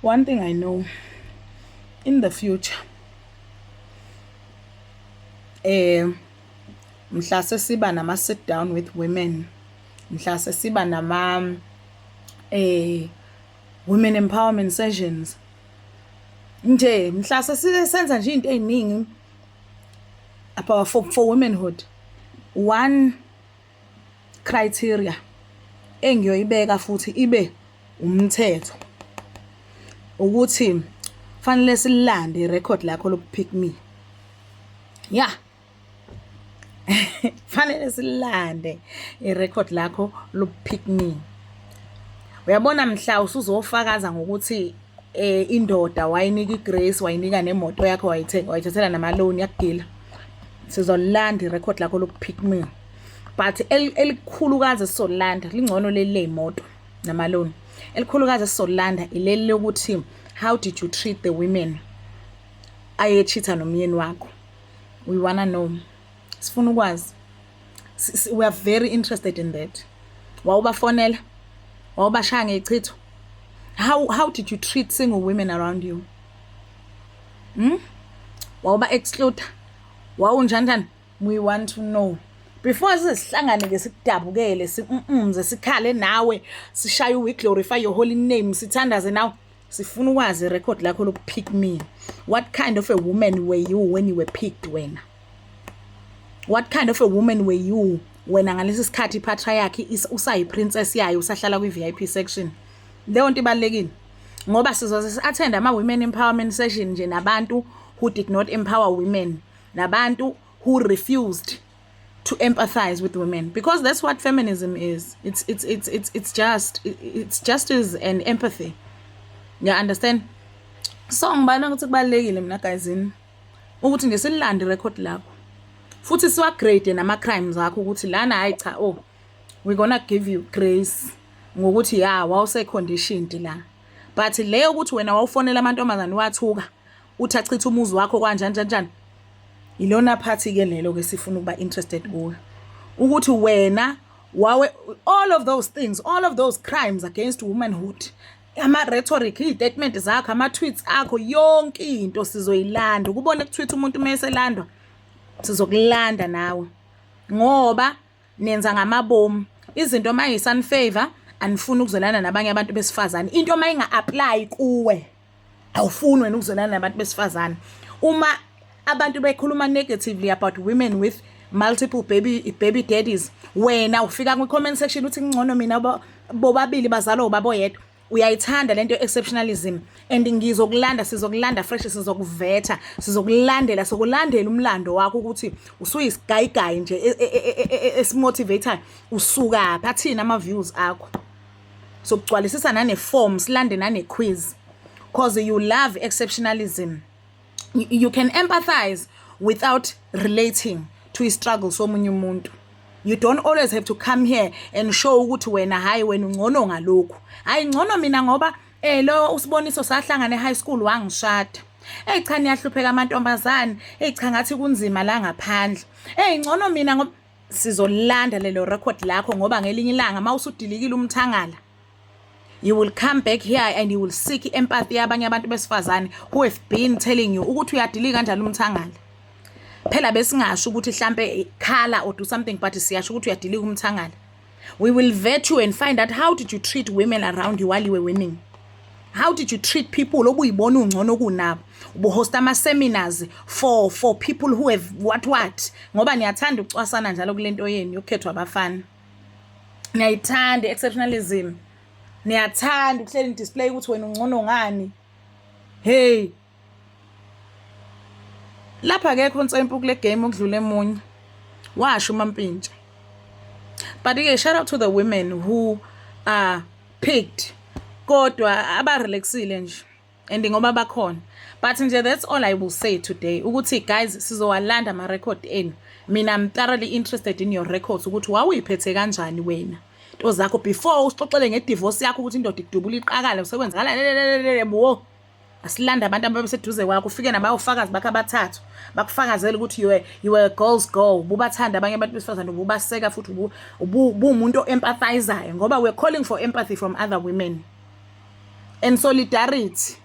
One thing I know, in the future, mhla sesiba nama sit down with women, mhla sesiba nama women empowerment sessions. Nje mhla senza nje into eziningi about for womanhood. One criteria engiyoyibeka futhi ibe umthetho ukuthi fanele silande irecord lakho lokupick me. Yeah. Fanele silande irecord lakho lokupick me. Uyabona mhla usuzofakaza ngokuthi indoda wayinika igrace, wayinika nemoto yakho, wayithathela namaloni yakugila. Sizolanda irecord lakho lokupick me. But elikhulukazi sizolanda lingcono leli moto namaloni. Elikhulukazi sizolanda ileli lokuthi how did you treat the women ayechitha nomyeni wakho. We wanna know. Sifuna ukwazi. We are very interested in that. Wawubafonela? Wawubashaya ngechitho? How did you treat single women around you? Wawuba exclude? Wawunjani? We want to know. Before sihlangane ke sikudabukele size sikhale nawe sishaye we glorify your holy name sithandaze nawe sifuna ukwazi record lakho lokupick me. What kind of a woman were you when you were picked wena? What kind of a woman were you wena ngalesi sikhathi patriarchy usayi princess yayo usahlala kwi VIP section? Leyo nto ibalekile ngoba sizoze attend ama women empowerment session nje nabantu who did not empower women, nabantu who refused to empathize with women, because that's what feminism is. It's justice and empathy. You understand? So ngibana ukuthi kubalekile mina guysini ukuthi nje silande record lakho futhi siwa grade nama crimes akho ukuthi lana hayi cha we're gonna give you grace ngokuthi wawuse conditioned la, but leyo ukuthi wena wawufonela amantombazane wathuka uthi achitha umuzi wakho kanjani ilona party ke lelo ke sifuna ukuba interested kuwe ukuthi wena wawe all of those crimes against womanhood, ama rhetoric, i-statement zakho, ama tweets akho, yonke into sizoyilanda. Ukubona ku-tweet umuntu meselandwa sizokulanda nawe ngoba nenza ngamabomu. Izinto mayisunfavor anifuni ukuzolana nabanye abantu besifazane. Into mayinga-apply kuwe awufuni wena ukuzolana nabantu besifazane. Uma abantu bekhuluma negatively about women with multiple baby daddies, wena ufika kwi-comment section uthi ngcono mina bobabili bazalwa ubaba yedwa, uyayithanda lento exceptionalism, and ngizokulanda, sizokulanda fresh, sizokuvetha, sizokulandela, sokulandela umlando wakho ukuthi usuyisigayigayi nje esimotivator usuka phathina ama views akho. So kugcwalisisa nane form, silande nane quiz, because you love exceptionalism. You can empathize without relating to his struggles somunye umuntu. You don't always have to come here and show ukuthi wena hayi wena ungcono ngalokho. Hayi ngcono mina ngoba lo usiboniso sahlangana high school wangishada. Cha niyahlupheka amantombazane, cha ngathi kunzima la ngaphandle. Ngcono mina ngoba sizolanda lelo record lakho ngoba ngelinye ilanga mawusudilikile umthangala, you will come back here and you will seek empathy yabanye abantu besifazane who have been telling you ukuthi uyadilika kanjani umthangala. Phela besingasho ukuthi mhlambe color or do something, but siyasho ukuthi uyadilika umthangala. We will vet you and find out how did you treat women around you while you were winning. How did you treat people obuyibona ungcono kunabo? Ubuhost ama seminars for people who have what ngoba niyathanda ukucwasana njalo kulento yeni yokukhethwa abafana. Niyayithanda exceptionalism. Niyathanda ukuhlela display ukuthi wena ungcono ngani. Hey, lapha ke khonsempu kule game okudlula emunye washo uMampintsha. But ke shout out to the women who are picked kodwa abarelaxile nje and ngoba bakhona. But nje that's all I will say today ukuthi guys sizowalanda ama record enu. Mina I'm thoroughly interested in your records ukuthi wawuyiphethe kanjani wena into zakho before usixoxele ngedivorce yakho ukuthi indoda ikudubula iqakala usekwenzakala bo. Asilanda abantu ababeseduze kwakho ufike nabayofakazi bakhe abathathu bakufakazela ukuthi you were a girl's girl, bubathanda abanye abantu besifazane, ubaseka futhi umuntu empathizayo ngoba we're calling for empathy from other women. and solidarity.